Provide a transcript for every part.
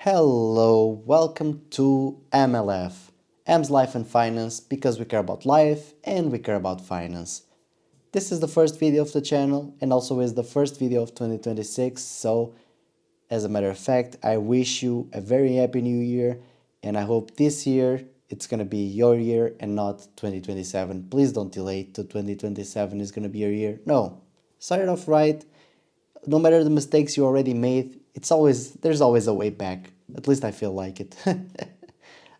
Hello, welcome to MLF, M's Life and Finance, because we care about life and we care about finance. This is the first video of the channel and also is the first video of 2026, so as a matter of fact, I wish you a very happy new year and I hope this year it's gonna be your year and not 2027. Please don't delay to 2027 is gonna be your year. No, start it off right. No matter the mistakes you already made, there's always a way back. At least I feel like it.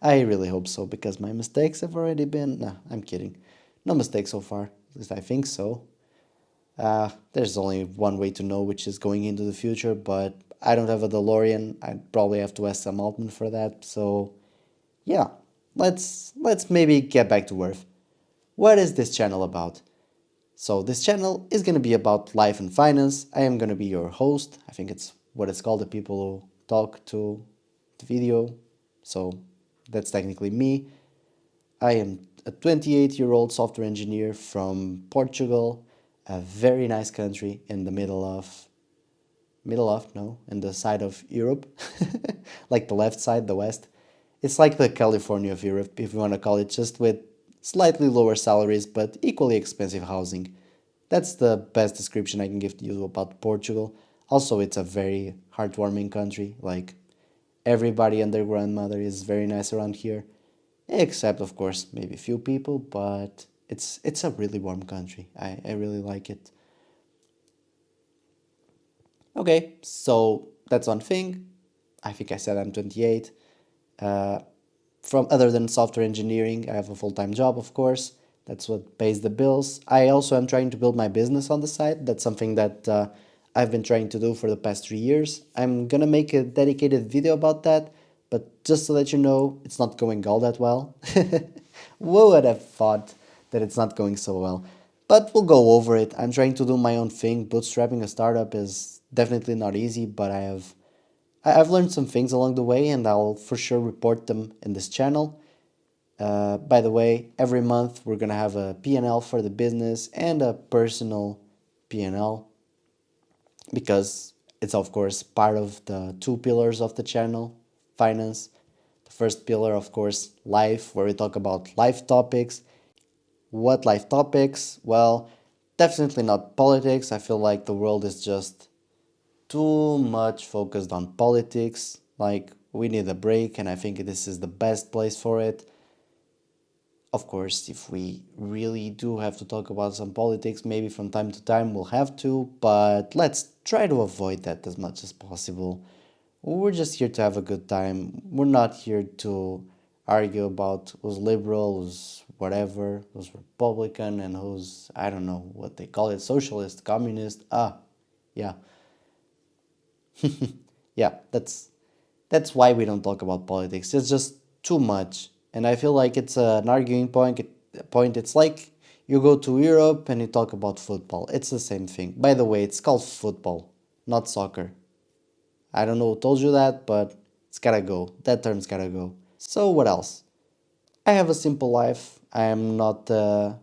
I really hope so because my mistakes have already been. Nah, I'm kidding. No mistakes so far. At least I think so. There's only one way to know, which is going into the future. But I don't have a DeLorean. I'd probably have to ask some Altman for that. So yeah, let's maybe get back to Earth. What is this channel about? So this channel is going to be about life and finance. I am going to be your host. I think it's what it's called, the people who talk to the video. So that's technically me. I am a 28-year-old software engineer from Portugal, a very nice country in the in the side of Europe, like the left side, the west. It's like the California of Europe, if you want to call it, just with slightly lower salaries but equally expensive housing. That's the best description I can give you about Portugal. Also, it's a very heartwarming country. Like, everybody and their grandmother is very nice around here, except of course maybe a few people, but it's a really warm country. I really like it. Okay, so that's one thing. I think I said I'm 28. Uh, from other than software engineering, I have a full-time job, of course. That's what pays the bills. I also am trying to build my business on the side. That's something that I've been trying to do for the past 3 years. I'm gonna make a dedicated video about that, but just to let you know, it's not going all that well. Who would have thought that it's not going so well? But we'll go over it. I'm trying to do my own thing. Bootstrapping a startup is definitely not easy, but I've learned some things along the way and I'll for sure report them in this channel. By the way, every month we're gonna have a P&L for the business and a personal P&L because it's of course part of the two pillars of the channel, finance. The first pillar, of course, life, where we talk about life topics. What life topics? Well, definitely not politics. I feel like the world is just too much focused on politics. Like, we need a break, and I think this is the best place for it. Of course, if we really do have to talk about some politics, maybe from time to time we'll have to, but let's try to avoid that as much as possible. We're just here to have a good time. We're not here to argue about who's liberal, who's whatever, who's Republican, and who's, I don't know what they call it, socialist, communist. Yeah. Yeah, that's why we don't talk about politics. It's just too much. And I feel like it's an arguing point. It's like you go to Europe and you talk about football. It's the same thing. By the way, it's called football, not soccer. I don't know who told you that, but it's gotta go. That term's gotta go. So what else? I have a simple life. I am not I'm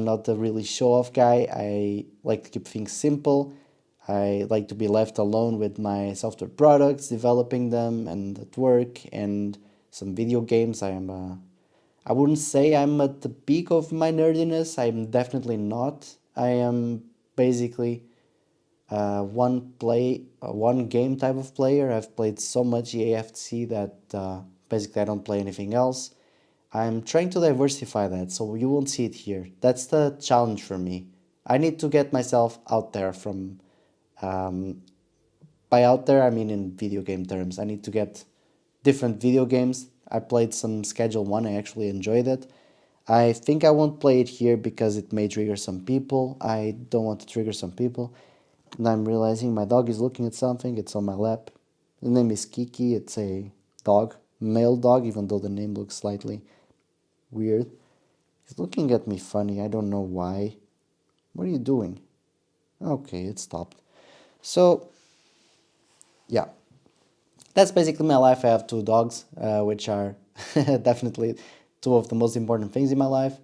not a really show-off guy. I like to keep things simple. I like to be left alone with my software products, developing them and at work and some video games. I wouldn't say I'm at the peak of my nerdiness. I'm definitely not. I am basically one game type of player. I've played so much EAFC that basically I don't play anything else. I'm trying to diversify that, so you won't see it here. That's the challenge for me. I need to get myself out there from by out there, I mean in video game terms. I need to get different video games. I played some Schedule 1, I actually enjoyed it. I think I won't play it here because it may trigger some people. I don't want to trigger some people. And I'm realizing my dog is looking at something. It's on my lap. The name is Kiki. It's a dog, male dog, even though the name looks slightly weird. He's looking at me funny. I don't know why. What are you doing? Okay, it stopped. So, yeah, that's basically my life. I have two dogs, which are definitely two of the most important things in my life.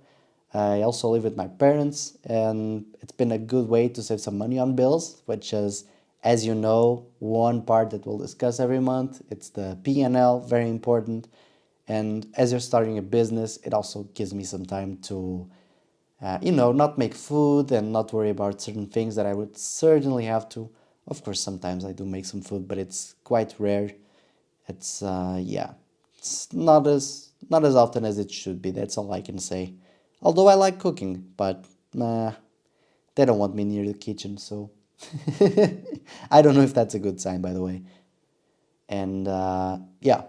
I also live with my parents, and it's been a good way to save some money on bills, which is As you know, one part that we'll discuss every month, it's the P&L, very important. And as you're starting a business, it also gives me some time to, not make food and not worry about certain things that I would certainly have to. Of course, sometimes I do make some food, but it's quite rare. It's yeah, it's not as often as it should be. That's all I can say. Although I like cooking, but they don't want me near the kitchen, so I don't know if that's a good sign, by the way. And yeah,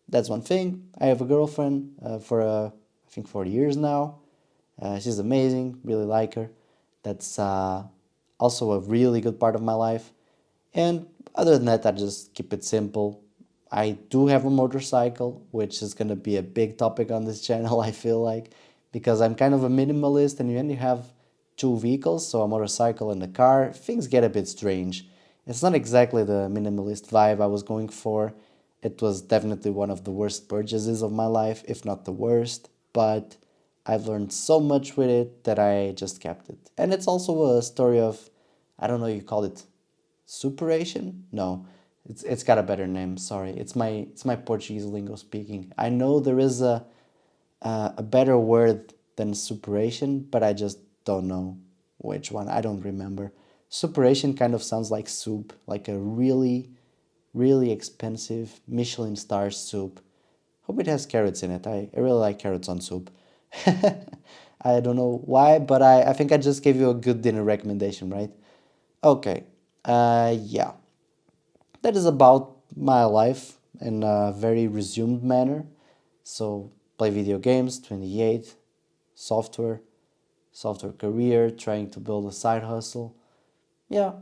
that's one thing. I have a girlfriend for I think 4 years now. She's amazing, really like her. That's also a really good part of my life. And other than that, I just keep it simple. I do have a motorcycle, which is going to be a big topic on this channel, I feel like, because I'm kind of a minimalist and you only have two vehicles, so a motorcycle and a car. Things get a bit strange. It's not exactly the minimalist vibe I was going for. It was definitely one of the worst purchases of my life, if not the worst, but I've learned so much with it that I just kept it. And it's also a story of, I don't know, you call it superation? No, it's got a better name. Sorry, it's my Portuguese lingo speaking. I know there is a better word than superation, but I just don't know which one. I don't remember. Superation kind of sounds like soup, like a really, really expensive Michelin star soup. Hope it has carrots in it. I really like carrots on soup. I don't know why, but I think I just gave you a good dinner recommendation, right? Okay. Yeah. That is about my life in a very resumed manner. So, play video games, 28, software, software career, trying to build a side hustle. Yeah,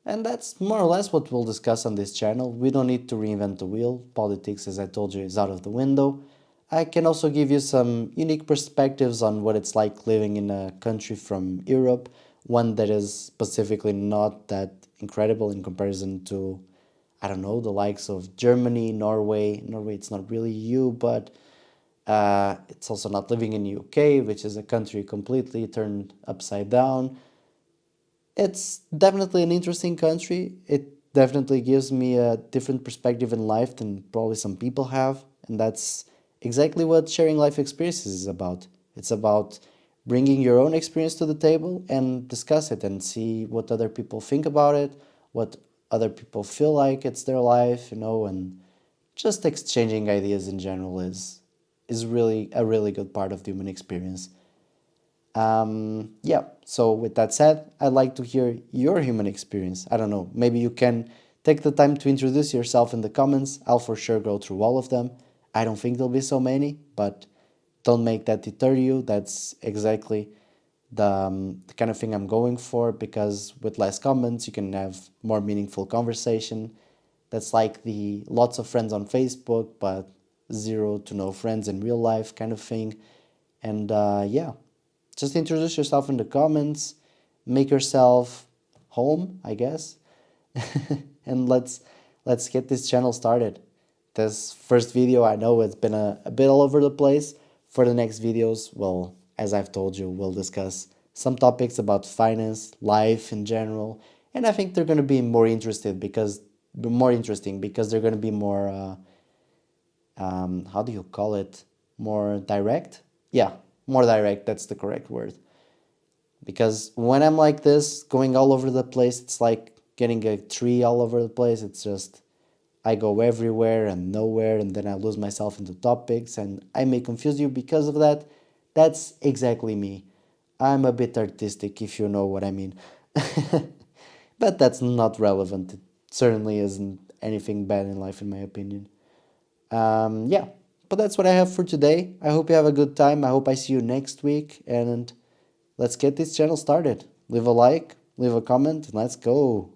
and that's more or less what we'll discuss on this channel. We don't need to reinvent the wheel. Politics, as I told you, is out of the window. I can also give you some unique perspectives on what it's like living in a country from Europe, one that is specifically not that incredible in comparison to, I don't know, the likes of Germany, Norway. Norway, it's not really EU, but it's also not living in UK, which is a country completely turned upside down. It's definitely an interesting country. It definitely gives me a different perspective in life than probably some people have. And that's exactly what sharing life experiences is about. It's about bringing your own experience to the table and discuss it and see what other people think about it, what other people feel like it's their life, and just exchanging ideas in general is really a really good part of the human experience. Yeah, so with that said, I'd like to hear your human experience. I don't know, maybe you can take the time to introduce yourself in the comments. I'll for sure go through all of them. I don't think there'll be so many, but don't make that deter you. That's exactly the kind of thing I'm going for, because with less comments, you can have more meaningful conversation. That's like the lots of friends on Facebook, but zero to no friends in real life kind of thing. And yeah, just introduce yourself in the comments, make yourself home, I guess, and let's get this channel started. This first video, I know it's been a bit all over the place. For the next videos, well, as I've told you, we'll discuss some topics about finance, life in general, and I think they're going to be more interesting because they're going to be more how do you call it? More direct? Yeah, more direct, that's the correct word. Because when I'm like this, going all over the place, it's like getting a tree all over the place. It's just, I go everywhere and nowhere, and then I lose myself into topics, and I may confuse you because of that. That's exactly me. I'm a bit artistic, if you know what I mean. But that's not relevant. It certainly isn't anything bad in life, in my opinion. Yeah, but that's what I have for today. I hope you have a good time. I hope I see you next week, and let's get this channel started. Leave a like, leave a comment, and let's go.